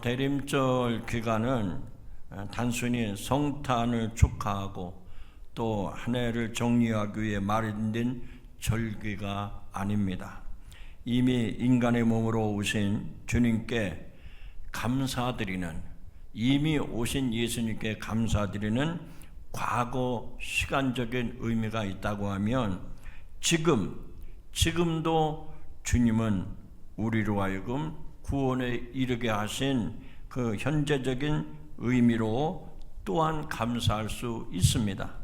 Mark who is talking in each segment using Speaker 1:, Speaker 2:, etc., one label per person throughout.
Speaker 1: 대림절 기간은 단순히 성탄을 축하하고 또 한 해를 정리하기 위해 마련된 절기가 아닙니다. 이미 인간의 몸으로 오신 주님께 감사드리는, 이미 오신 예수님께 감사드리는 과거 시간적인 의미가 있다고 하면 지금도 주님은 우리로 하여금 구원에 이르게 하신 그 현재적인 의미로 또한 감사할 수 있습니다.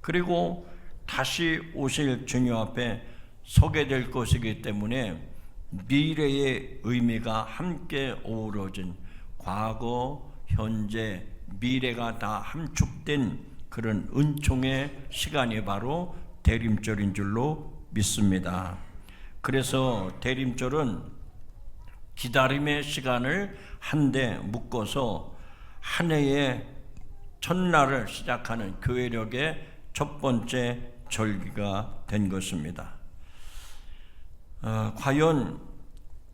Speaker 1: 그리고 다시 오실 주님 앞에 서게 될 것이기 때문에 미래의 의미가 함께 어우러진, 과거, 현재, 미래가 다 함축된 그런 은총의 시간이 바로 대림절인 줄로 믿습니다. 그래서 대림절은 기다림의 시간을 한데 묶어서 한 해의 첫날을 시작하는 교회력의 첫 번째 절기가 된 것입니다. 과연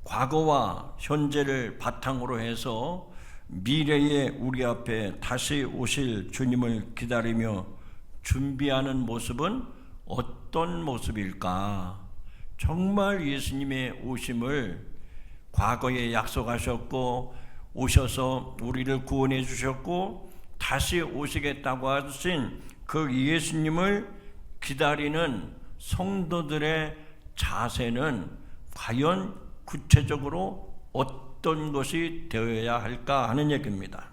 Speaker 1: 과거와 현재를 바탕으로 해서 미래의 우리 앞에 다시 오실 주님을 기다리며 준비하는 모습은 어떤 모습일까? 정말 예수님의 오심을 과거에 약속하셨고 오셔서 우리를 구원해 주셨고 다시 오시겠다고 하신 그 예수님을 기다리는 성도들의 자세는 과연 구체적으로 어떤 것이 되어야 할까 하는 얘기입니다.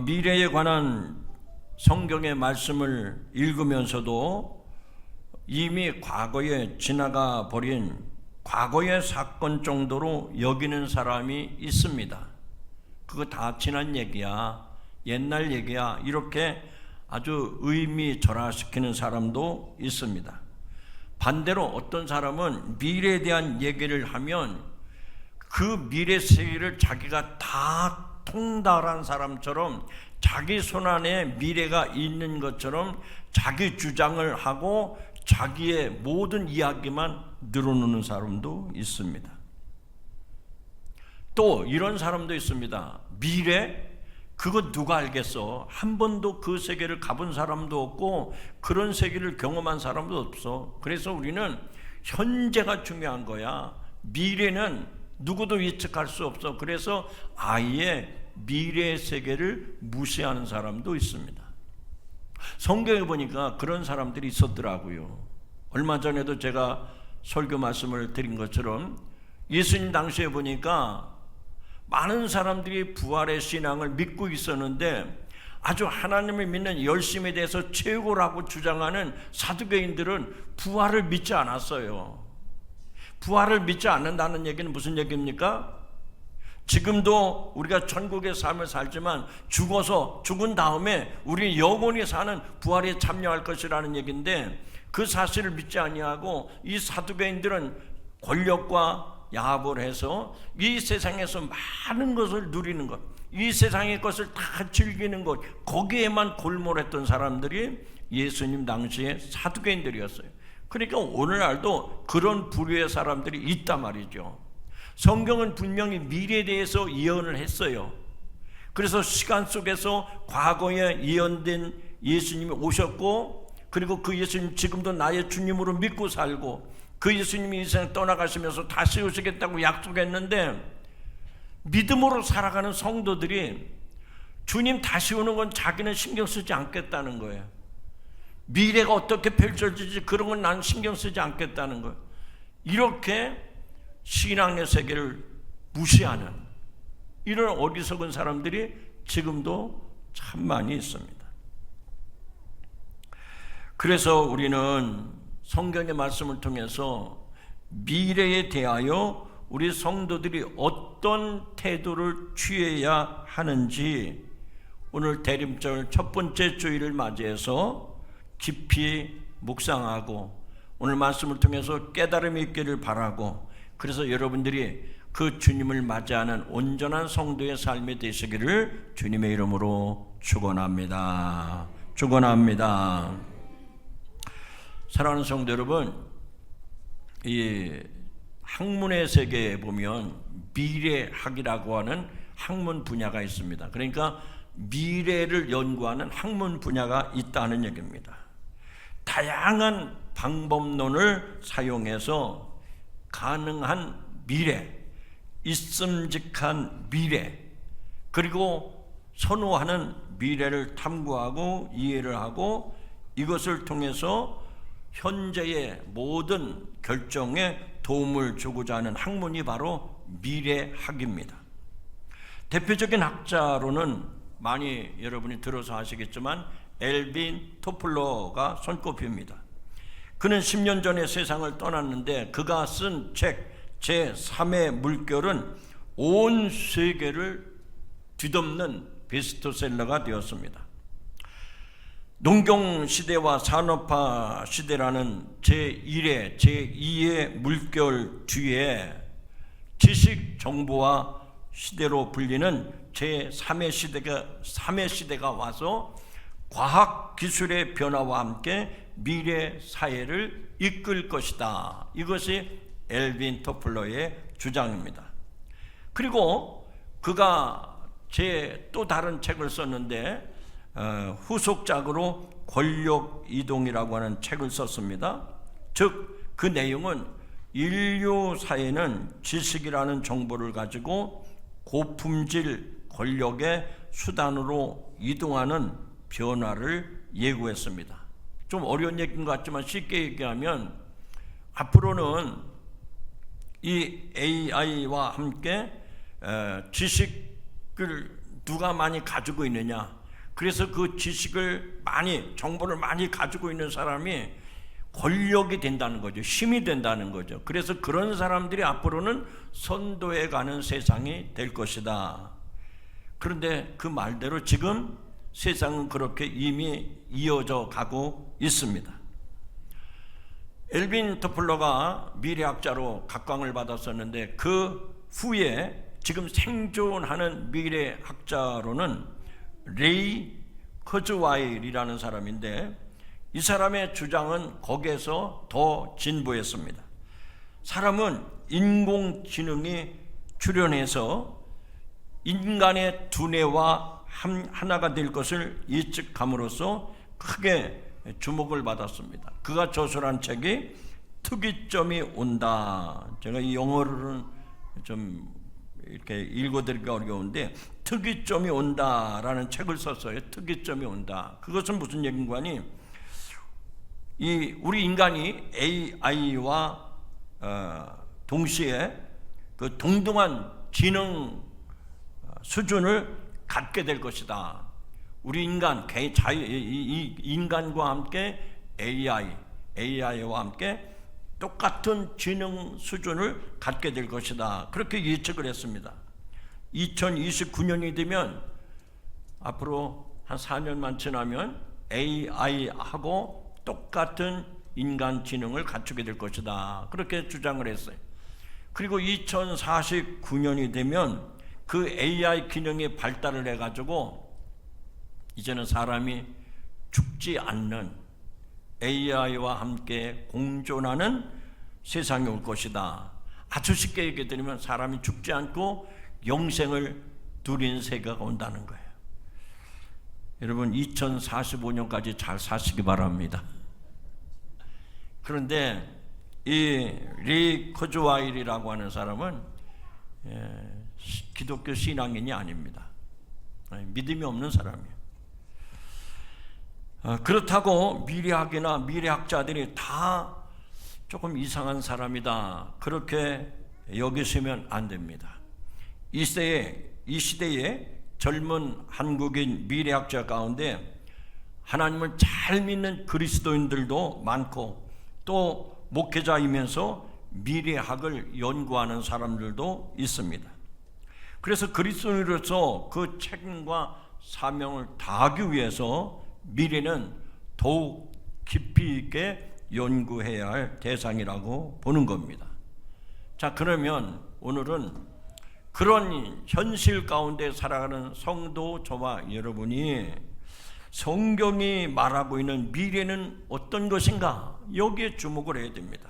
Speaker 1: 미래에 관한 성경의 말씀을 읽으면서도 이미 과거에 지나가 버린 과거의 사건 정도로 여기는 사람이 있습니다. 그거 다 지난 얘기야, 옛날 얘기야, 이렇게 아주 의미절하시키는 사람도 있습니다. 반대로 어떤 사람은 미래에 대한 얘기를 하면 그 미래 세계를 자기가 다 통달한 사람처럼, 자기 손안에 미래가 있는 것처럼 자기 주장을 하고 자기의 모든 이야기만 늘어놓는 사람도 있습니다. 또 이런 사람도 있습니다. 미래? 그거 누가 알겠어? 한 번도 그 세계를 가본 사람도 없고 그런 세계를 경험한 사람도 없어. 그래서 우리는 현재가 중요한 거야. 미래는 누구도 예측할 수 없어. 그래서 아예 미래의 세계를 무시하는 사람도 있습니다. 성경에 보니까 그런 사람들이 있었더라고요. 얼마 전에도 제가 설교 말씀을 드린 것처럼 예수님 당시에 보니까 많은 사람들이 부활의 신앙을 믿고 있었는데 아주 하나님을 믿는 열심에 대해서 최고라고 주장하는 사두개인들은 부활을 믿지 않았어요. 부활을 믿지 않는다는 얘기는 무슨 얘기입니까? 지금도 우리가 천국의 삶을 살지만 죽은 다음에 우리 영원히 사는 부활에 참여할 것이라는 얘기인데, 그 사실을 믿지 아니하고 이 사두개인들은 권력과 야합을 해서 이 세상에서 많은 것을 누리는 것, 이 세상의 것을 다 즐기는 것, 거기에만 골몰했던 사람들이 예수님 당시에 사두개인들이었어요. 그러니까 오늘날도 그런 부류의 사람들이 있단 말이죠. 성경은 분명히 미래에 대해서 예언을 했어요. 그래서 시간 속에서 과거에 예언된 예수님이 오셨고, 그리고 그 예수님 지금도 나의 주님으로 믿고 살고, 그 예수님이 이 세상 떠나가시면서 다시 오시겠다고 약속했는데, 믿음으로 살아가는 성도들이 주님 다시 오는 건 자기는 신경 쓰지 않겠다는 거예요. 미래가 어떻게 펼쳐질지 그런 건 난 신경 쓰지 않겠다는 거예요. 이렇게 신앙의 세계를 무시하는 이런 어리석은 사람들이 지금도 참 많이 있습니다. 그래서 우리는 성경의 말씀을 통해서 미래에 대하여 우리 성도들이 어떤 태도를 취해야 하는지 오늘 대림절 첫 번째 주일을 맞이해서 깊이 묵상하고 오늘 말씀을 통해서 깨달음이 있기를 바라고, 그래서 여러분들이 그 주님을 맞이하는 온전한 성도의 삶이 되시기를 주님의 이름으로 축원합니다. 축원합니다. 사랑하는 성도 여러분, 이 학문의 세계에 보면 미래학이라고 하는 학문 분야가 있습니다. 그러니까 미래를 연구하는 학문 분야가 있다는 얘기입니다. 다양한 방법론을 사용해서 가능한 미래, 있음직한 미래, 그리고 선호하는 미래를 탐구하고 이해를 하고 이것을 통해서 현재의 모든 결정에 도움을 주고자 하는 학문이 바로 미래학입니다. 대표적인 학자로는 많이 여러분이 들어서 아시겠지만 엘빈 토플러가 손꼽힙니다. 그는 10년 전에 세상을 떠났는데 그가 쓴 책 제3의 물결은 온 세계를 뒤덮는 베스트셀러가 되었습니다. 농경시대와 산업화 시대라는 제1의 제2의 물결 뒤에 지식 정보화 시대로 불리는 제3의 시대가 와서 과학 기술의 변화와 함께 미래 사회를 이끌 것이다. 이것이 엘빈 토플러의 주장입니다. 그리고 그가 또 다른 책을 썼는데 후속작으로 권력 이동이라고 하는 책을 썼습니다. 즉 그 내용은 인류 사회는 지식이라는 정보를 가지고 고품질 권력의 수단으로 이동하는 변화를 예고했습니다. 좀 어려운 얘기인 것 같지만 쉽게 얘기하면 앞으로는 이 AI와 함께 지식을 누가 많이 가지고 있느냐, 그래서 그 지식을 정보를 많이 가지고 있는 사람이 권력이 된다는 거죠. 힘이 된다는 거죠. 그래서 그런 사람들이 앞으로는 선도해 가는 세상이 될 것이다. 그런데 그 말대로 지금 세상은 그렇게 이미 이어져 가고 있습니다. 엘빈 토플러가 미래학자로 각광을 받았었는데 그 후에 지금 생존하는 미래학자로는 레이 커즈와일이라는 사람인데 이 사람의 주장은 거기에서 더 진보했습니다. 사람은 인공지능이 출현해서 인간의 두뇌와 하나가 될 것을 예측함으로써 크게 주목을 받았습니다. 그가 저술한 책이 특이점이 온다. 제가 이 영어로는 좀 이렇게 읽어드리기가 어려운데 특이점이 온다라는 책을 썼어요. 특이점이 온다. 그것은 무슨 얘기인가 하니 우리 인간이 AI와 동시에 그 동등한 지능 수준을 갖게 될 것이다. 우리 인간과 함께 AI와 함께 똑같은 지능 수준을 갖게 될 것이다. 그렇게 예측을 했습니다. 2029년이 되면 앞으로 한 4년만 지나면 AI하고 똑같은 인간 지능을 갖추게 될 것이다. 그렇게 주장을 했어요. 그리고 2049년이 되면 그 AI 기능이 발달을 해가지고 이제는 사람이 죽지 않는 AI와 함께 공존하는 세상이 올 것이다. 아주 쉽게 얘기해 드리면 사람이 죽지 않고 영생을 누린 세계가 온다는 거예요. 여러분 2045년까지 잘 사시기 바랍니다. 그런데 이 레이 커즈와일이라고 하는 사람은 기독교 신앙인이 아닙니다. 믿음이 없는 사람이에요. 그렇다고 미래학이나 미래학자들이 다 조금 이상한 사람이다. 그렇게 여기시면 안 됩니다. 이 시대에 젊은 한국인 미래학자 가운데 하나님을 잘 믿는 그리스도인들도 많고 또 목회자이면서 미래학을 연구하는 사람들도 있습니다. 그래서 그리스도인으로서 그 책임과 사명을 다하기 위해서 미래는 더욱 깊이 있게 연구해야 할 대상이라고 보는 겁니다. 자, 그러면 오늘은 그런 현실 가운데 살아가는 성도 저와 여러분이 성경이 말하고 있는 미래는 어떤 것인가? 여기에 주목을 해야 됩니다.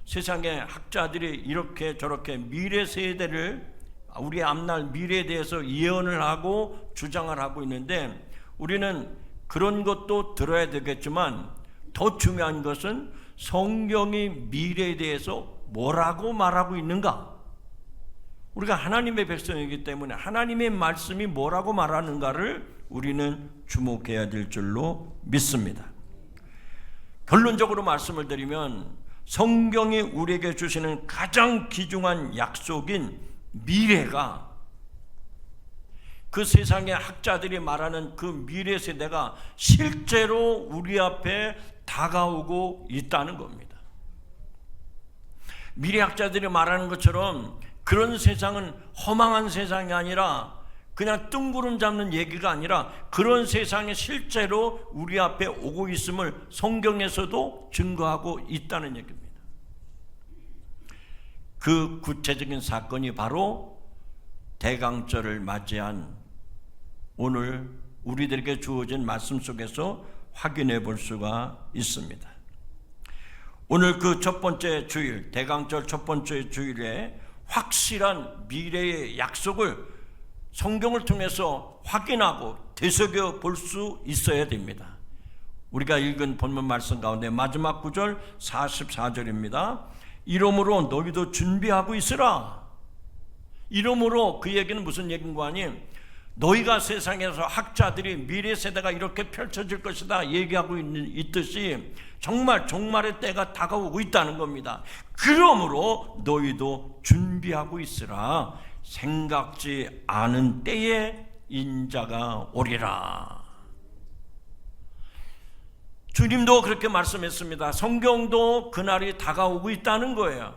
Speaker 1: 세상의 학자들이 이렇게 저렇게 미래 세대를, 우리 앞날 미래에 대해서 예언을 하고 주장을 하고 있는데, 우리는 그런 것도 들어야 되겠지만 더 중요한 것은 성경이 미래에 대해서 뭐라고 말하고 있는가. 우리가 하나님의 백성이기 때문에 하나님의 말씀이 뭐라고 말하는가를 우리는 주목해야 될 줄로 믿습니다. 결론적으로 말씀을 드리면 성경이 우리에게 주시는 가장 귀중한 약속인 미래가, 그 세상의 학자들이 말하는 그 미래 세대가 실제로 우리 앞에 다가오고 있다는 겁니다. 미래학자들이 말하는 것처럼 그런 세상은 허망한 세상이 아니라 그냥 뜬구름 잡는 얘기가 아니라 그런 세상이 실제로 우리 앞에 오고 있음을 성경에서도 증거하고 있다는 얘기입니다. 그 구체적인 사건이 바로 대강절을 맞이한 오늘 우리들에게 주어진 말씀 속에서 확인해 볼 수가 있습니다. 오늘 그 첫 번째 주일, 대강절 첫 번째 주일에 확실한 미래의 약속을 성경을 통해서 확인하고 되새겨 볼 수 있어야 됩니다. 우리가 읽은 본문 말씀 가운데 마지막 구절 44절입니다. 이러므로 너희도 준비하고 있으라. 이러므로 그 얘기는 무슨 얘기인가 하니, 너희가 세상에서 학자들이 미래 세대가 이렇게 펼쳐질 것이다 얘기하고 있듯이 정말 종말의 때가 다가오고 있다는 겁니다. 그러므로 너희도 준비하고 있으라. 생각지 않은 때에 인자가 오리라. 주님도 그렇게 말씀했습니다. 성경도 그날이 다가오고 있다는 거예요.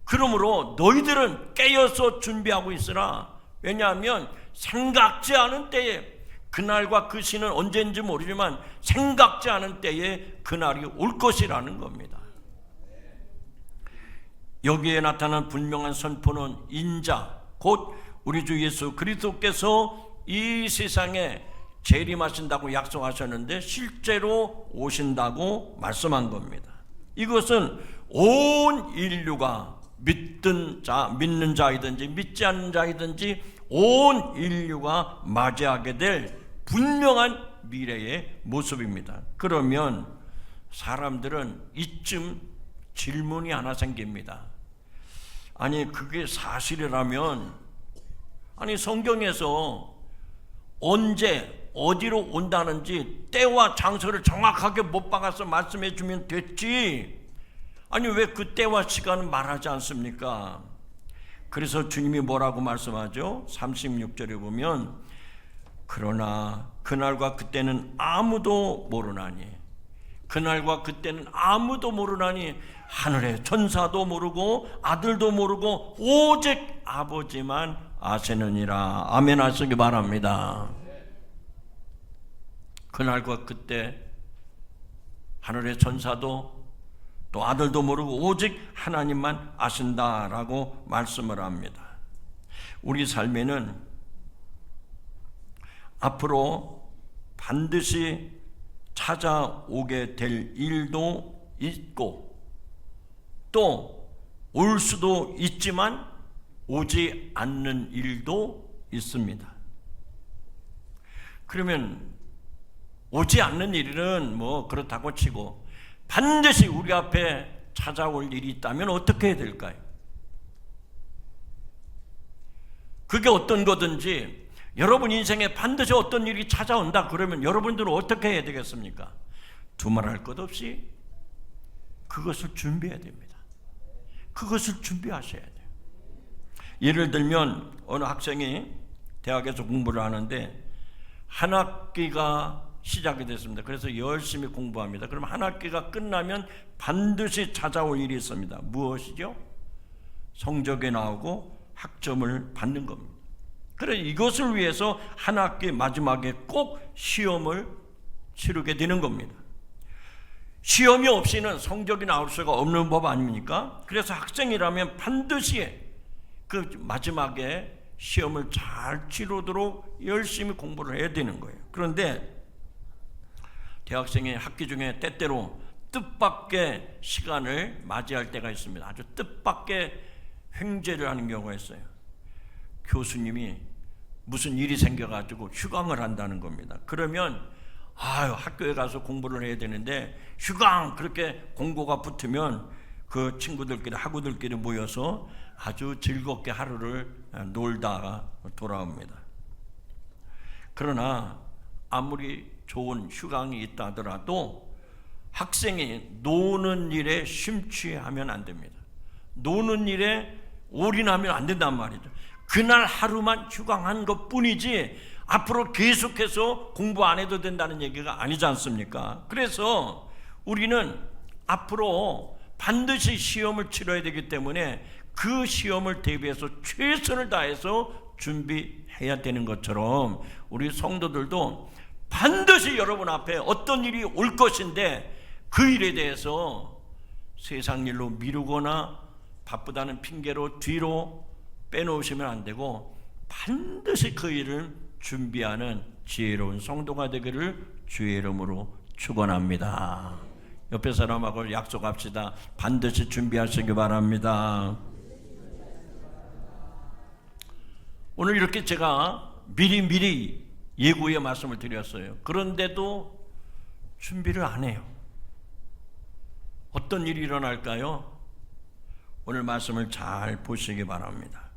Speaker 1: 그러므로 너희들은 깨어서 준비하고 있으라. 왜냐하면 생각지 않은 때에, 그날과 그 시는 언제인지 모르지만 생각지 않은 때에 그날이 올 것이라는 겁니다. 여기에 나타난 분명한 선포는 인자, 곧 우리 주 예수 그리스도께서 이 세상에 재림하신다고 약속하셨는데 실제로 오신다고 말씀한 겁니다. 이것은 온 인류가 믿는 자이든지 믿지 않는 자이든지 온 인류가 맞이하게 될 분명한 미래의 모습입니다. 그러면 사람들은 이쯤 질문이 하나 생깁니다. 아니, 그게 사실이라면, 아니 성경에서 언제 어디로 온다는지 때와 장소를 정확하게 못 박아서 말씀해 주면 됐지, 아니 왜 그 때와 시간을 말하지 않습니까? 그래서 주님이 뭐라고 말씀하죠? 36절에 보면 그러나 그날과 그때는 아무도 모르나니, 그날과 그때는 아무도 모르나니 하늘의 천사도 모르고 아들도 모르고 오직 아버지만 아시느니라. 아멘 하시기 바랍니다. 그날과 그때 하늘의 천사도 또 아들도 모르고 오직 하나님만 아신다라고 말씀을 합니다. 우리 삶에는 앞으로 반드시 찾아오게 될 일도 있고 또 올 수도 있지만 오지 않는 일도 있습니다. 그러면 오지 않는 일은 뭐 그렇다고 치고 반드시 우리 앞에 찾아올 일이 있다면 어떻게 해야 될까요? 그게 어떤 거든지 여러분 인생에 반드시 어떤 일이 찾아온다 그러면 여러분들은 어떻게 해야 되겠습니까? 두말할 것 없이 그것을 준비해야 됩니다. 그것을 준비하셔야 돼요. 예를 들면 어느 학생이 대학에서 공부를 하는데 한 학기가 시작이 됐습니다. 그래서 열심히 공부합니다. 그럼 한 학기가 끝나면 반드시 찾아올 일이 있습니다. 무엇이죠? 성적이 나오고 학점을 받는 겁니다. 그래서 이것을 위해서 한 학기 마지막에 꼭 시험을 치르게 되는 겁니다. 시험이 없이는 성적이 나올 수가 없는 법 아닙니까? 그래서 학생이라면 반드시 그 마지막에 시험을 잘 치르도록 열심히 공부를 해야 되는 거예요. 그런데 대학생의 학기 중에 때때로 뜻밖의 시간을 맞이할 때가 있습니다. 아주 뜻밖의 횡재를 하는 경우가 있어요. 교수님이 무슨 일이 생겨가지고 휴강을 한다는 겁니다. 그러면 학교에 가서 공부를 해야 되는데 휴강 그렇게 공고가 붙으면 그 친구들끼리 학우들끼리 모여서 아주 즐겁게 하루를 놀다가 돌아옵니다. 그러나 아무리 좋은 휴강이 있다 하더라도 학생이 노는 일에 심취하면 안 됩니다. 노는 일에 올인하면 안 된단 말이죠. 그날 하루만 휴강한 것뿐이지 앞으로 계속해서 공부 안 해도 된다는 얘기가 아니지 않습니까? 그래서 우리는 앞으로 반드시 시험을 치러야 되기 때문에 그 시험을 대비해서 최선을 다해서 준비해야 되는 것처럼 우리 성도들도 반드시 여러분 앞에 어떤 일이 올 것인데 그 일에 대해서 세상 일로 미루거나 바쁘다는 핑계로 뒤로 빼놓으시면 안 되고 반드시 그 일을 준비하는 지혜로운 성도가 되기를 주의 이름으로 축원합니다. 옆에 사람하고 약속합시다. 반드시 준비하시기 바랍니다. 오늘 이렇게 제가 미리 예고의 말씀을 드렸어요. 그런데도 준비를 안 해요. 어떤 일이 일어날까요? 오늘 말씀을 잘 보시기 바랍니다.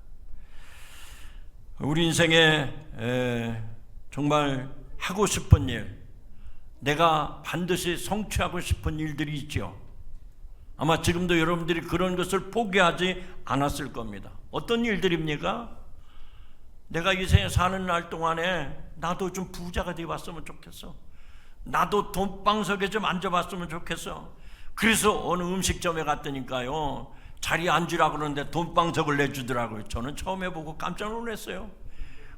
Speaker 1: 우리 인생에 정말 하고 싶은 일, 내가 반드시 성취하고 싶은 일들이 있죠. 아마 지금도 여러분들이 그런 것을 포기하지 않았을 겁니다. 어떤 일들입니까? 내가 이 생에 사는 날 동안에 나도 좀 부자가 되어봤으면 좋겠어. 나도 돈방석에 좀 앉아봤으면 좋겠어. 그래서 어느 음식점에 갔더니까요, 자리에 앉으라고 그러는데 돈방석을 내주더라고요. 저는 처음 해보고 깜짝 놀랐어요.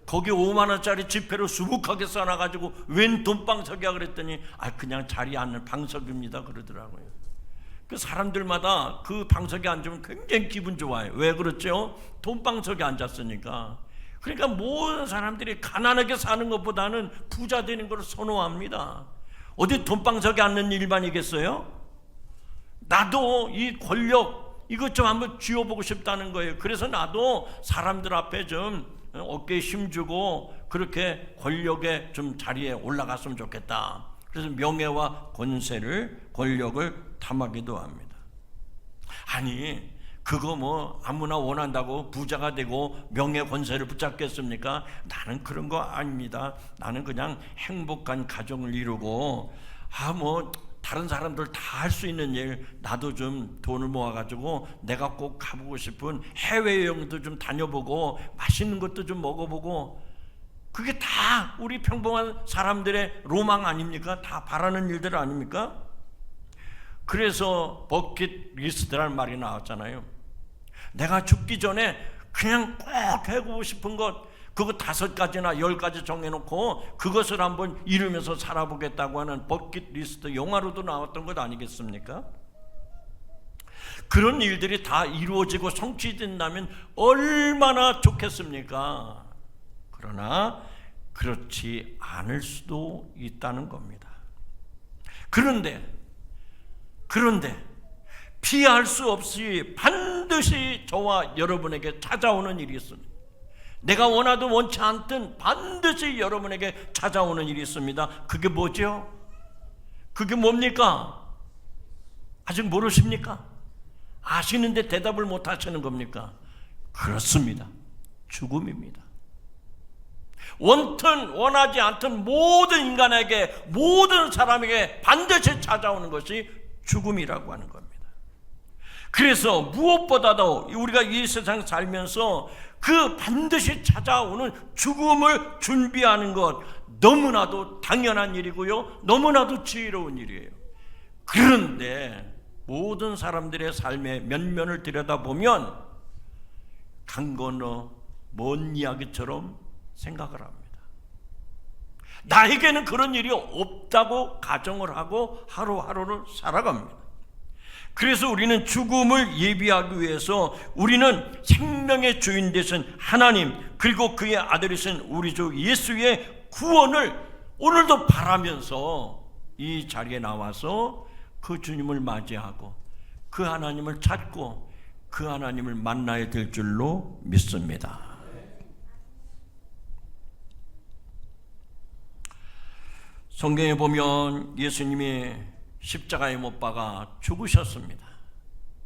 Speaker 1: 거기 5만 원짜리 지폐로 수북하게 써놔가지고 웬 돈방석이야 그랬더니 그냥 자리에 앉는 방석입니다 그러더라고요. 그 사람들마다 그 방석에 앉으면 굉장히 기분 좋아요. 왜 그렇죠? 돈방석에 앉았으니까. 그러니까 모든 사람들이 가난하게 사는 것보다는 부자 되는 걸 선호합니다. 어디 돈방석에 앉는 일반이겠어요? 나도 이 권력 이것 좀 한번 쥐어보고 싶다는 거예요. 그래서 나도 사람들 앞에 좀 어깨에 힘주고 그렇게 권력의 좀 자리에 올라갔으면 좋겠다. 그래서 명예와 권력을 탐하기도 합니다. 아니 그거 뭐 아무나 원한다고 부자가 되고 명예 권세를 붙잡겠습니까? 나는 그런 거 아닙니다. 나는 그냥 행복한 가정을 이루고 뭐 다른 사람들 다 할 수 있는 일, 나도 좀 돈을 모아가지고 내가 꼭 가보고 싶은 해외여행도 좀 다녀보고 맛있는 것도 좀 먹어보고, 그게 다 우리 평범한 사람들의 로망 아닙니까? 다 바라는 일들 아닙니까? 그래서 버킷리스트라는 말이 나왔잖아요. 내가 죽기 전에 그냥 꼭 해보고 싶은 것, 그거 5가지나 10가지 정해놓고 그것을 한번 이루면서 살아보겠다고 하는 버킷리스트, 영화로도 나왔던 것 아니겠습니까? 그런 일들이 다 이루어지고 성취된다면 얼마나 좋겠습니까? 그러나 그렇지 않을 수도 있다는 겁니다. 그런데 피할 수 없이 반드시 저와 여러분에게 찾아오는 일이 있습니다. 내가 원하든 원치 않든 반드시 여러분에게 찾아오는 일이 있습니다. 그게 뭐죠? 그게 뭡니까? 아직 모르십니까? 아시는데 대답을 못 하시는 겁니까? 그렇습니다. 죽음입니다. 원튼 원하지 않든 모든 인간에게, 모든 사람에게 반드시 찾아오는 것이 죽음이라고 하는 겁니다. 그래서 무엇보다도 우리가 이 세상 살면서 그 반드시 찾아오는 죽음을 준비하는 것, 너무나도 당연한 일이고요, 너무나도 지혜로운 일이에요. 그런데 모든 사람들의 삶의 면면을 들여다보면 강 건너 먼 이야기처럼 생각을 합니다. 나에게는 그런 일이 없다고 가정을 하고 하루하루를 살아갑니다. 그래서 우리는 죽음을 예비하기 위해서 우리는 생명의 주인 되신 하나님, 그리고 그의 아들이신 우리 주 예수의 구원을 오늘도 바라면서 이 자리에 나와서 그 주님을 맞이하고 그 하나님을 찾고 그 하나님을 만나야 될 줄로 믿습니다. 성경에 보면 예수님이 십자가에 못 박아 죽으셨습니다.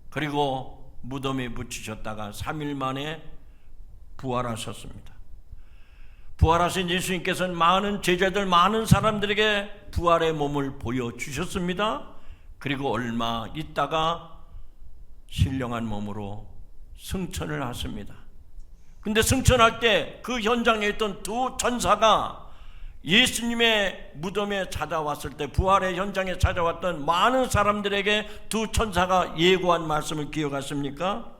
Speaker 1: 그리고 무덤에 묻히셨다가 3일 만에 부활하셨습니다. 부활하신 예수님께서는 많은 제자들, 많은 사람들에게 부활의 몸을 보여주셨습니다. 그리고 얼마 있다가 신령한 몸으로 승천을 하십니다. 근데 승천할 때 그 현장에 있던 두 천사가 예수님의 무덤에 찾아왔을 때, 부활의 현장에 찾아왔던 많은 사람들에게 두 천사가 예고한 말씀을 기억하십니까?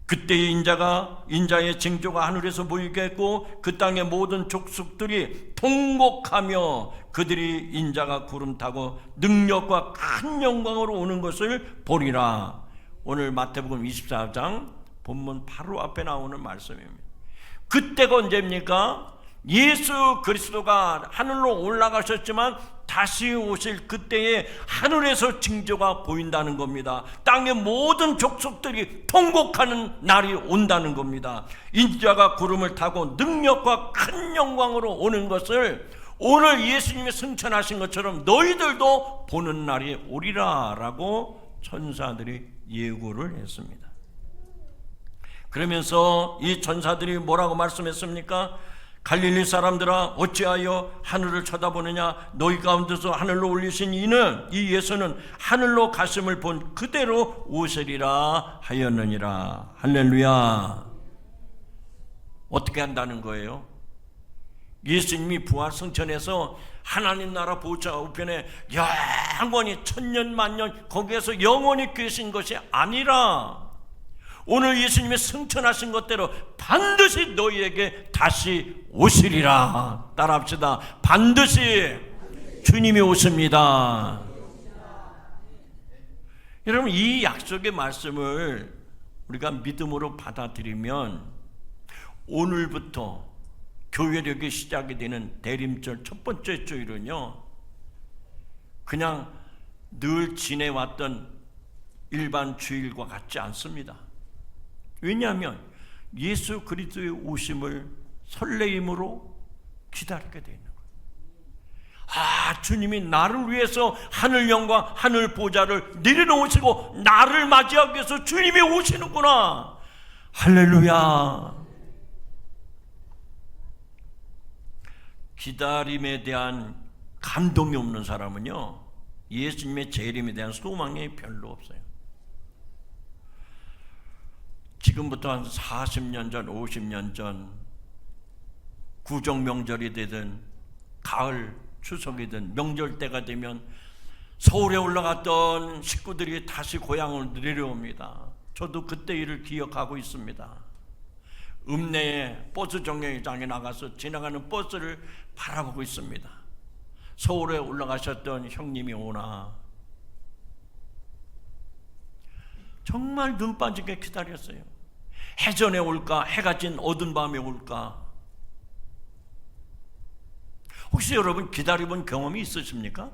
Speaker 1: 그때의 인자의 징조가 하늘에서 보이겠고 그 땅의 모든 족속들이 통곡하며 그들이 인자가 구름 타고 능력과 큰 영광으로 오는 것을 보리라. 오늘 마태복음 24장 본문 바로 앞에 나오는 말씀입니다. 그때가 언제입니까? 예수 그리스도가 하늘로 올라가셨지만 다시 오실 그때에 하늘에서 징조가 보인다는 겁니다. 땅의 모든 족속들이 통곡하는 날이 온다는 겁니다. 인자가 구름을 타고 능력과 큰 영광으로 오는 것을 오늘 예수님이 승천하신 것처럼 너희들도 보는 날이 오리라 라고 천사들이 예고를 했습니다. 그러면서 이 천사들이 뭐라고 말씀했습니까? 갈릴리 사람들아 어찌하여 하늘을 쳐다보느냐? 너희 가운데서 하늘로 올리신 이는, 이 예수는 하늘로 가심을 본 그대로 오시리라 하였느니라. 할렐루야. 어떻게 한다는 거예요? 예수님이 부활 승천해서 하나님 나라 보좌 우편에 영원히 천년 만년 거기에서 영원히 계신 것이 아니라 오늘 예수님이 승천하신 것대로 반드시 너희에게 다시 오시리라. 따라합시다. 반드시 주님이 오십니다. 여러분, 이 약속의 말씀을 우리가 믿음으로 받아들이면 오늘부터 교회력이 시작이 되는 대림절 첫 번째 주일은요, 그냥 늘 지내왔던 일반 주일과 같지 않습니다. 왜냐하면 예수 그리스도의 오심을 설레임으로 기다리게 되는 거예요. 아, 주님이 나를 위해서 하늘 영광, 하늘 보좌를 내려놓으시고 나를 맞이하기 위해서 주님이 오시는구나. 할렐루야. 기다림에 대한 감동이 없는 사람은요, 예수님의 재림에 대한 소망이 별로 없어요. 지금부터 한 40년 전, 50년 전 구정명절이 되든 가을 추석이든 명절 때가 되면 서울에 올라갔던 식구들이 다시 고향을 내려옵니다. 저도 그때 일을 기억하고 있습니다. 읍내에 버스 정류장에 나가서 지나가는 버스를 바라보고 있습니다. 서울에 올라가셨던 형님이 오나 정말 눈 빠지게 기다렸어요. 해전에 올까? 해가 진 어두운 밤에 올까? 혹시 여러분 기다려본 경험이 있으십니까?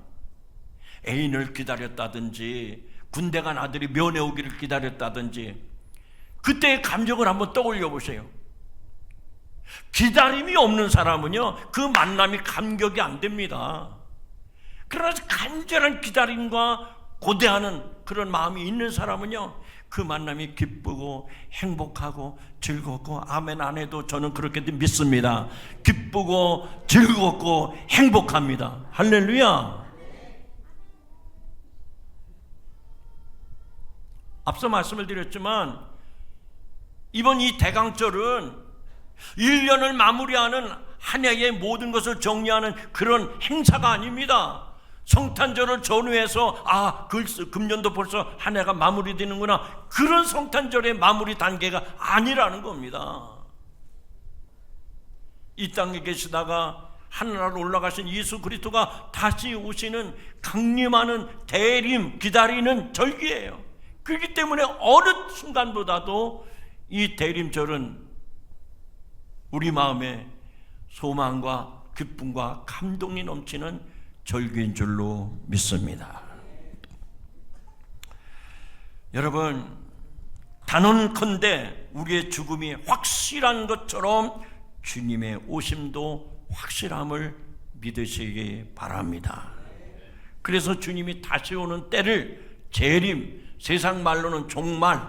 Speaker 1: 애인을 기다렸다든지 군대 간 아들이 면회 오기를 기다렸다든지 그때의 감정을 한번 떠올려 보세요. 기다림이 없는 사람은요, 그 만남이 감격이 안 됩니다. 그러나 간절한 기다림과 고대하는 그런 마음이 있는 사람은요, 그 만남이 기쁘고 행복하고 즐겁고, 아멘 안 해도 저는 그렇게 믿습니다. 기쁘고 즐겁고 행복합니다. 할렐루야. 앞서 말씀을 드렸지만 이번 이 대강절은 1년을 마무리하는 한 해의 모든 것을 정리하는 그런 행사가 아닙니다. 성탄절을 전후해서 금년도 벌써 한 해가 마무리되는구나, 그런 성탄절의 마무리 단계가 아니라는 겁니다. 이 땅에 계시다가 하늘나라로 올라가신 예수 그리스도가 다시 오시는 강림하는 대림 기다리는 절기예요. 그렇기 때문에 어느 순간보다도 이 대림절은 우리 마음에 소망과 기쁨과 감동이 넘치는 절기인 줄로 믿습니다. 여러분, 단언컨대 우리의 죽음이 확실한 것처럼 주님의 오심도 확실함을 믿으시기 바랍니다. 그래서 주님이 다시 오는 때를 재림, 세상 말로는 종말,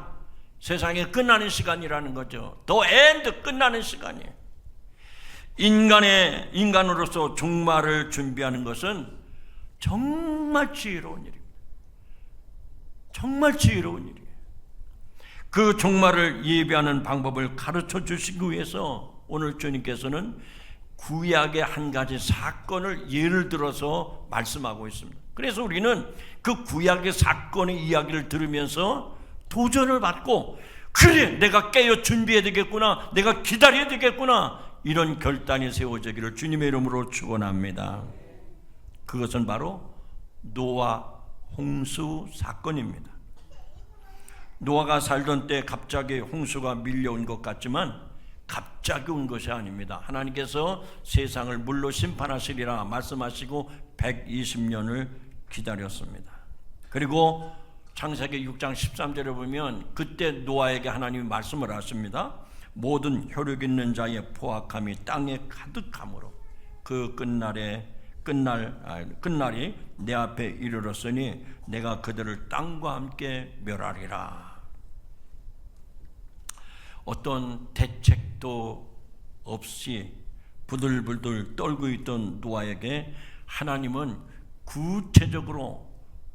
Speaker 1: 세상이 끝나는 시간이라는 거죠. 더 엔드, 끝나는 시간이에요. 인간으로서 종말을 준비하는 것은 정말 지혜로운 일입니다. 정말 지혜로운 일이에요. 그 종말을 예비하는 방법을 가르쳐 주시기 위해서 오늘 주님께서는 구약의 한 가지 사건을 예를 들어서 말씀하고 있습니다. 그래서 우리는 그 구약의 사건의 이야기를 들으면서 도전을 받고, 그래, 내가 깨어 준비해야 되겠구나, 내가 기다려야 되겠구나, 이런 결단이 세워지기를 주님의 이름으로 축원합니다. 그것은 바로 노아 홍수 사건입니다. 노아가 살던 때 갑자기 홍수가 밀려온 것 같지만 갑자기 온 것이 아닙니다. 하나님께서 세상을 물로 심판하시리라 말씀하시고 120년을 기다렸습니다. 그리고 창세기 6장 13절에 보면 그때 노아에게 하나님이 말씀을 하십니다. 모든 혈육 있는 자의 포악함이 땅에 가득함으로 그 끝날이 내 앞에 이르렀으니 내가 그들을 땅과 함께 멸하리라. 어떤 대책도 없이 부들부들 떨고 있던 노아에게 하나님은 구체적으로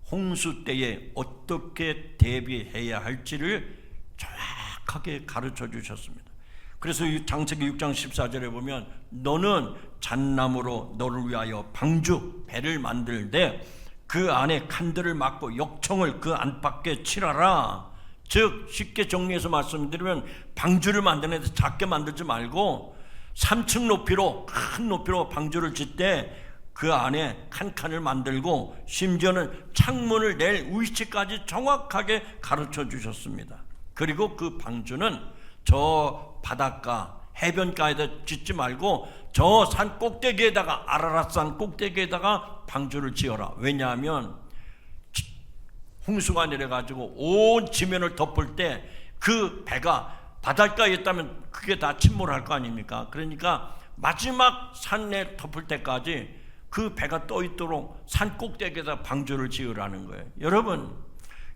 Speaker 1: 홍수 때에 어떻게 대비해야 할지를 정확하게 가르쳐 주셨습니다. 그래서 창세기 6장 14절에 보면 너는 잣나무로 너를 위하여 방주 배를 만들되 그 안에 칸들을 막고 역청을 그 안팎에 칠하라. 즉 쉽게 정리해서 말씀드리면 방주를 만드는데 작게 만들지 말고 3층 높이로, 큰 높이로 방주를 짓되 그 안에 칸칸을 만들고 심지어는 창문을 낼 위치까지 정확하게 가르쳐 주셨습니다. 그리고 그 방주는 저 바닷가 해변가에다 짓지 말고 저 산 꼭대기에다가, 아라랏산 꼭대기에다가 방주를 지어라. 왜냐하면 홍수가 내려가지고 온 지면을 덮을 때 그 배가 바닷가에 있다면 그게 다 침몰할 거 아닙니까? 그러니까 마지막 산에 덮을 때까지 그 배가 떠 있도록 산 꼭대기에다 방주를 지으라는 거예요.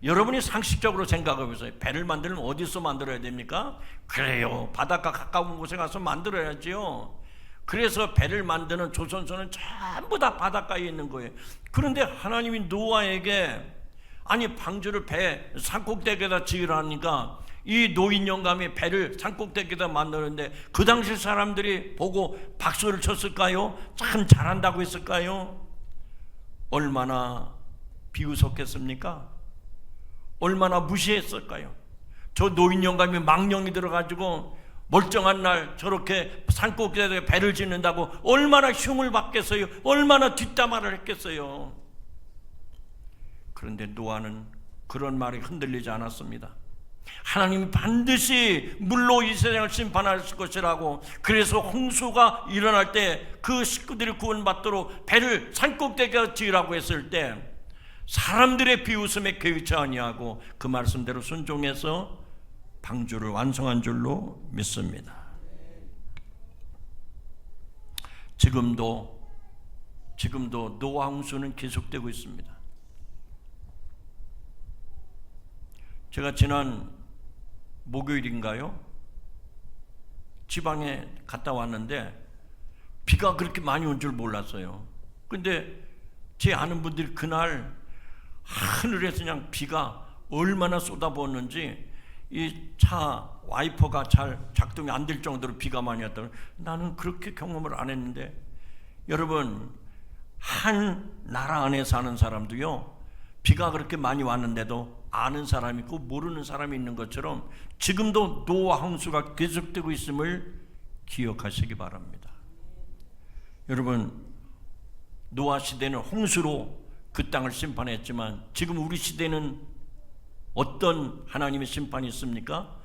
Speaker 1: 여러분이 상식적으로 생각해 보세요. 배를 만들면 어디서 만들어야 됩니까? 그래요, 바닷가 가까운 곳에 가서 만들어야지요. 그래서 배를 만드는 조선소는 전부 다 바닷가에 있는 거예요. 그런데 하나님이 노아에게 아니 방주를 배 산꼭대기에다 지으라니까 이 노인 영감이 배를 산꼭대기에다 만드는데 그 당시 사람들이 보고 박수를 쳤을까요? 참 잘한다고 했을까요? 얼마나 비웃었겠습니까? 얼마나 무시했을까요? 저 노인 영감이 망령이 들어가지고 멀쩡한 날 저렇게 산꼭대기에 배를 짓는다고 얼마나 흉을 받겠어요? 얼마나 뒷담화를 했겠어요? 그런데 노아는 그런 말이 흔들리지 않았습니다. 하나님이 반드시 물로 이 세상을 심판하실 것이라고, 그래서 홍수가 일어날 때 그 식구들이 구원받도록 배를 산꼭대기에 지으라고 했을 때 사람들의 비웃음에 개의치 아니하고 그 말씀대로 순종해서 방주를 완성한 줄로 믿습니다. 지금도 노아 홍수는 계속되고 있습니다. 제가 지난 목요일인가요? 지방에 갔다 왔는데 비가 그렇게 많이 온 줄 몰랐어요. 근데 제 아는 분들이 그날 하늘에서 그냥 비가 얼마나 쏟아부었는지 이 차 와이퍼가 잘 작동이 안 될 정도로 비가 많이 왔다고. 나는 그렇게 경험을 안 했는데, 여러분, 한 나라 안에 사는 사람도요, 비가 그렇게 많이 왔는데도 아는 사람이 있고 모르는 사람이 있는 것처럼 지금도 노아 홍수가 계속되고 있음을 기억하시기 바랍니다. 여러분, 노아 시대는 홍수로 그 땅을 심판했지만 지금 우리 시대는 어떤 하나님의 심판이 있습니까?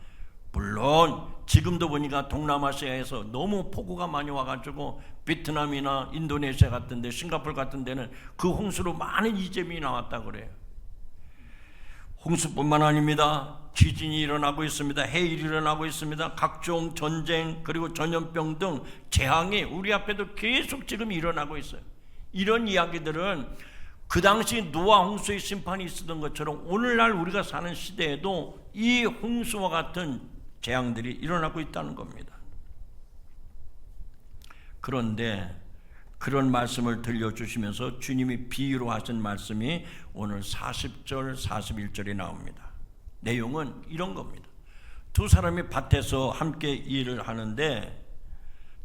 Speaker 1: 물론 지금도 보니까 동남아시아에서 너무 폭우가 많이 와가지고 베트남이나 인도네시아 같은 데, 싱가포르 같은 데는 그 홍수로 많은 이재민이 나왔다고 그래요. 홍수뿐만 아닙니다. 지진이 일어나고 있습니다. 해일이 일어나고 있습니다. 각종 전쟁 그리고 전염병 등 재앙이 우리 앞에도 계속 지금 일어나고 있어요. 이런 이야기들은 그 당시 노아 홍수의 심판이 있었던 것처럼 오늘날 우리가 사는 시대에도 이 홍수와 같은 재앙들이 일어나고 있다는 겁니다. 그런데 그런 말씀을 들려주시면서 주님이 비유로 하신 말씀이 오늘 40절 41절에 나옵니다. 내용은 이런 겁니다. 두 사람이 밭에서 함께 일을 하는데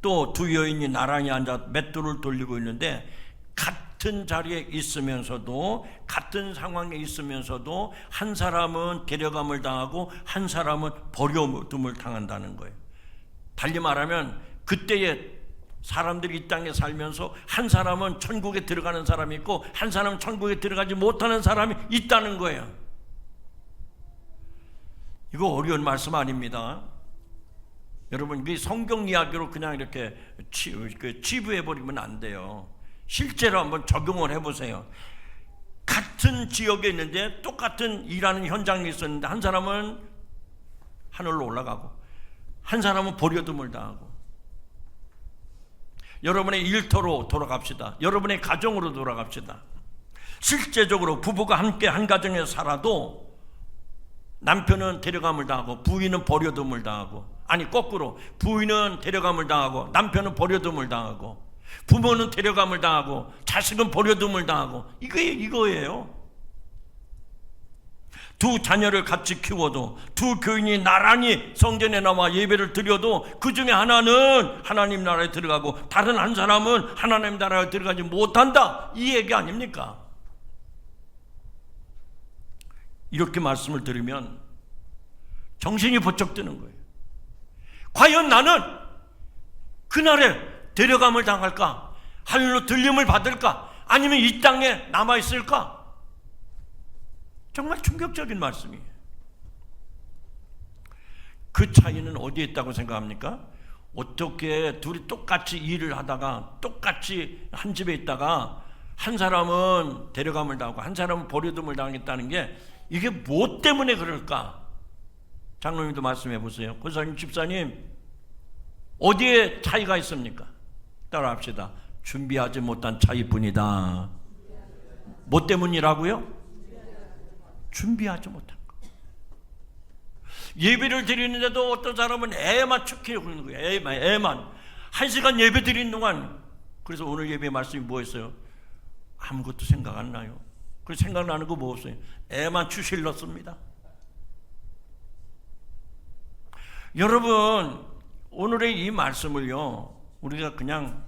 Speaker 1: 또 두 여인이 나란히 앉아 맷돌을 돌리고 있는데 같은 자리에 있으면서도 같은 상황에 있으면서도 한 사람은 데려감을 당하고 한 사람은 버려둠을 당한다는 거예요. 달리 말하면 그때의 사람들이 이 땅에 살면서 한 사람은 천국에 들어가는 사람이 있고 한 사람은 천국에 들어가지 못하는 사람이 있다는 거예요. 이거 어려운 말씀 아닙니다. 여러분, 이 성경 이야기로 그냥 이렇게 치부해버리면 안 돼요. 실제로 한번 적용을 해보세요. 같은 지역에 있는데 똑같은 일하는 현장이 있었는데 한 사람은 하늘로 올라가고 한 사람은 버려둠을 당하고. 여러분의 일터로 돌아갑시다. 여러분의 가정으로 돌아갑시다. 실제적으로 부부가 함께 한 가정에 살아도 남편은 데려감을 당하고 부인은 버려둠을 당하고, 아니 거꾸로 부인은 데려감을 당하고 남편은 버려둠을 당하고, 부모는 데려감을 당하고 자식은 버려둠을 당하고, 이거예요. 두 자녀를 같이 키워도 두 교인이 나란히 성전에 나와 예배를 드려도 그 중에 하나는 하나님 나라에 들어가고 다른 한 사람은 하나님 나라에 들어가지 못한다, 이 얘기 아닙니까? 이렇게 말씀을 들으면 정신이 번쩍 드는 거예요. 과연 나는 그날에 데려감을 당할까? 하늘로 들림을 받을까? 아니면 이 땅에 남아있을까? 정말 충격적인 말씀이에요. 그 차이는 어디에 있다고 생각합니까? 어떻게 둘이 똑같이 일을 하다가 똑같이 한 집에 있다가 한 사람은 데려감을 당하고 한 사람은 버려둠을 당했다는 게 이게 뭐 때문에 그럴까? 장로님도 말씀해 보세요. 권사님, 집사님, 어디에 차이가 있습니까? 따라합시다. 준비하지 못한 차이뿐이다. 뭐 때문이라고요? 준비하지 못한 거. 예배를 드리는데도 어떤 사람은 애만 축해요. 그러는 거예요. 애만. 1시간 예배 드리는 동안. 그래서 오늘 예배 말씀이 뭐였어요? 아무것도 생각 안 나요. 그래서 생각나는 거 뭐 없어요? 애만 추실렀습니다. 여러분, 오늘의 이 말씀을요, 우리가 그냥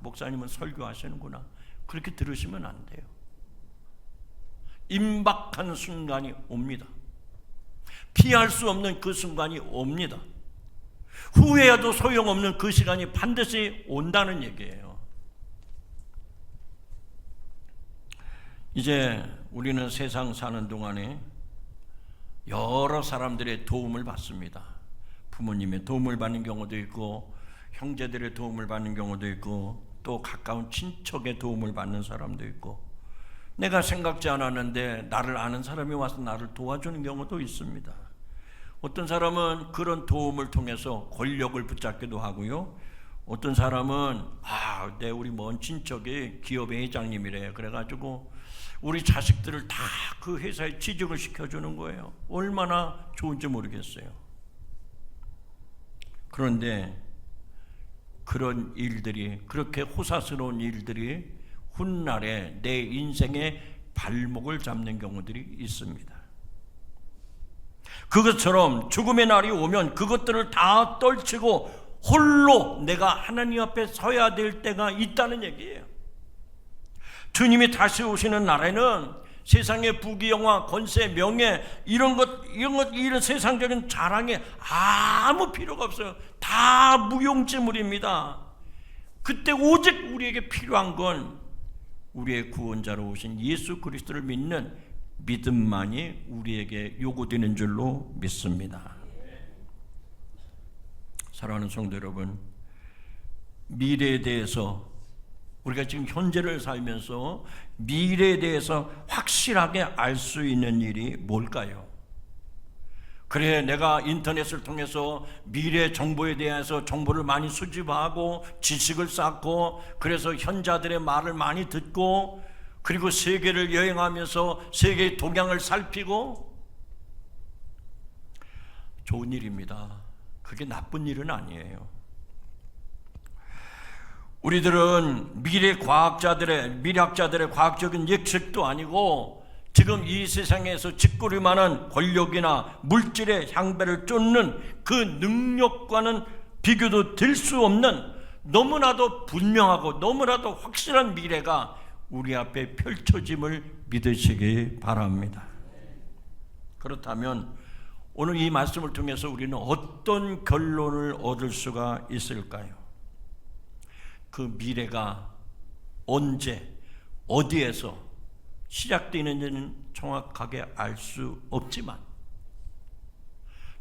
Speaker 1: 목사님은 설교하시는구나, 그렇게 들으시면 안 돼요. 임박한 순간이 옵니다. 피할 수 없는 그 순간이 옵니다. 후회해도 소용없는 그 시간이 반드시 온다는 얘기예요. 이제 우리는 세상 사는 동안에 여러 사람들의 도움을 받습니다. 부모님의 도움을 받는 경우도 있고, 형제들의 도움을 받는 경우도 있고, 또 가까운 친척의 도움을 받는 사람도 있고, 내가 생각지 않았는데 나를 아는 사람이 와서 나를 도와주는 경우도 있습니다. 어떤 사람은 그런 도움을 통해서 권력을 붙잡기도 하고요. 어떤 사람은 우리 먼 친척이 기업의 회장님이래. 그래가지고 우리 자식들을 다 그 회사에 취직을 시켜주는 거예요. 얼마나 좋은지 모르겠어요. 그런데 그런 일들이, 그렇게 호사스러운 일들이 훗날에 내 인생의 발목을 잡는 경우들이 있습니다. 그것처럼 죽음의 날이 오면 그것들을 다 떨치고 홀로 내가 하나님 앞에 서야 될 때가 있다는 얘기예요. 주님이 다시 오시는 날에는 세상의 부귀영화, 권세, 명예, 이런 세상적인 자랑에 아무 필요가 없어요. 다 무용지물입니다. 그때 오직 우리에게 필요한 건 우리의 구원자로 오신 예수 그리스도를 믿는 믿음만이 우리에게 요구되는 줄로 믿습니다. 사랑하는 성도 여러분, 미래에 대해서 우리가 지금 현재를 살면서 미래에 대해서 확실하게 알 수 있는 일이 뭘까요? 그래, 내가 인터넷을 통해서 미래 정보에 대해서 정보를 많이 수집하고 지식을 쌓고, 그래서 현자들의 말을 많이 듣고, 그리고 세계를 여행하면서 세계의 동향을 살피고, 좋은 일입니다. 그게 나쁜 일은 아니에요. 우리들은 미래학자들의 과학적인 예측도 아니고, 지금 이 세상에서 짓구리만한 권력이나 물질의 향배를 쫓는 그 능력과는 비교도 될 수 없는 너무나도 분명하고 너무나도 확실한 미래가 우리 앞에 펼쳐짐을 믿으시기 바랍니다. 그렇다면 오늘 이 말씀을 통해서 우리는 어떤 결론을 얻을 수가 있을까요? 그 미래가 언제, 어디에서 시작되는지는 정확하게 알 수 없지만,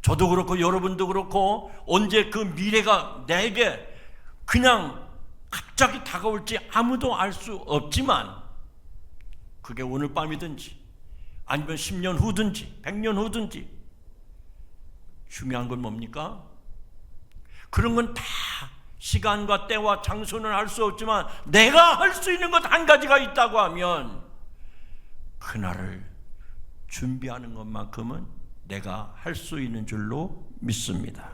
Speaker 1: 저도 그렇고 여러분도 그렇고 언제 그 미래가 내게 그냥 갑자기 다가올지 아무도 알 수 없지만, 그게 오늘 밤이든지 아니면 10년 후든지 100년 후든지, 중요한 건 뭡니까? 그런 건 다 시간과 때와 장소는 알 수 없지만 내가 할 수 있는 것 한 가지가 있다고 하면, 그날을 준비하는 것만큼은 내가 할 수 있는 줄로 믿습니다.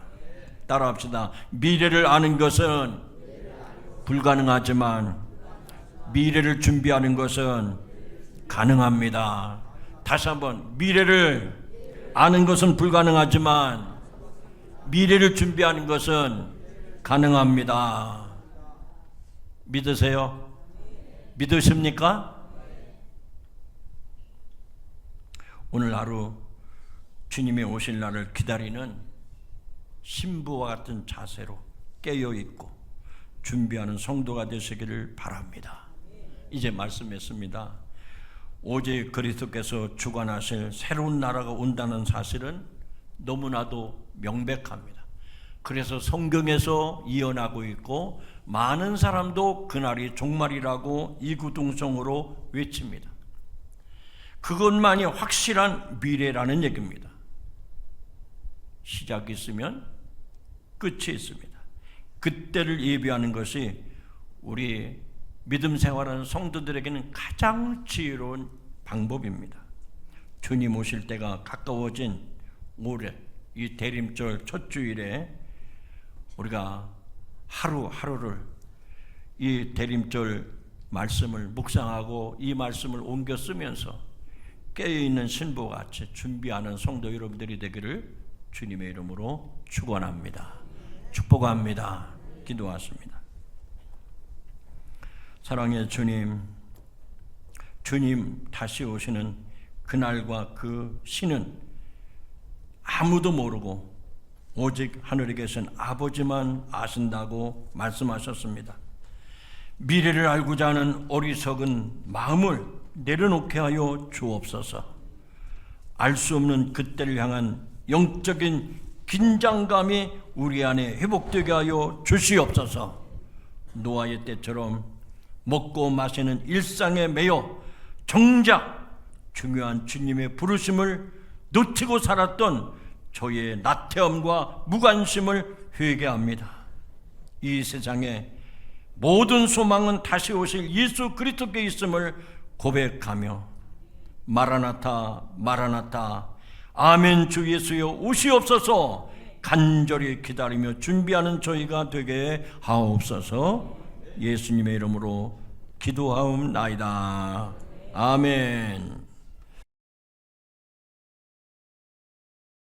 Speaker 1: 따라합시다. 미래를 아는 것은 불가능하지만 미래를 준비하는 것은 가능합니다. 다시 한번, 미래를 아는 것은 불가능하지만 미래를 준비하는 것은 가능합니다. 믿으세요? 믿으십니까? 오늘 하루 주님의 오실 날을 기다리는 신부와 같은 자세로 깨어있고 준비하는 성도가 되시기를 바랍니다. 이제 말씀했습니다. 오직 그리스도께서 주관하실 새로운 나라가 온다는 사실은 너무나도 명백합니다. 그래서 성경에서 예언하고 있고, 많은 사람도 그날이 종말이라고 이구동성으로 외칩니다. 그것만이 확실한 미래라는 얘기입니다. 시작이 있으면 끝이 있습니다. 그때를 예비하는 것이 우리 믿음 생활하는 성도들에게는 가장 지혜로운 방법입니다. 주님 오실 때가 가까워진 올해 이 대림절 첫 주일에 우리가 하루하루를 이 대림절 말씀을 묵상하고 이 말씀을 옮겨 쓰면서 깨어있는 신부같이 준비하는 성도 여러분들이 되기를 주님의 이름으로 축원합니다. 축복합니다. 기도하십니다. 사랑의 주님, 주님 다시 오시는 그날과 그 시는 아무도 모르고 오직 하늘에 계신 아버지만 아신다고 말씀하셨습니다. 미래를 알고자 하는 어리석은 마음을 내려놓게 하여 주옵소서. 알 수 없는 그때를 향한 영적인 긴장감이 우리 안에 회복되게 하여 주시옵소서. 노아의 때처럼 먹고 마시는 일상에 매여 정작 중요한 주님의 부르심을 놓치고 살았던 저의 나태함과 무관심을 회개합니다. 이 세상에 모든 소망은 다시 오실 예수 그리스도께 있음을 고백하며 마라나타 마라나타 아멘 주 예수여 오시옵소서 간절히 기다리며 준비하는 저희가 되게 하옵소서. 예수님의 이름으로 기도하옵나이다. 아멘.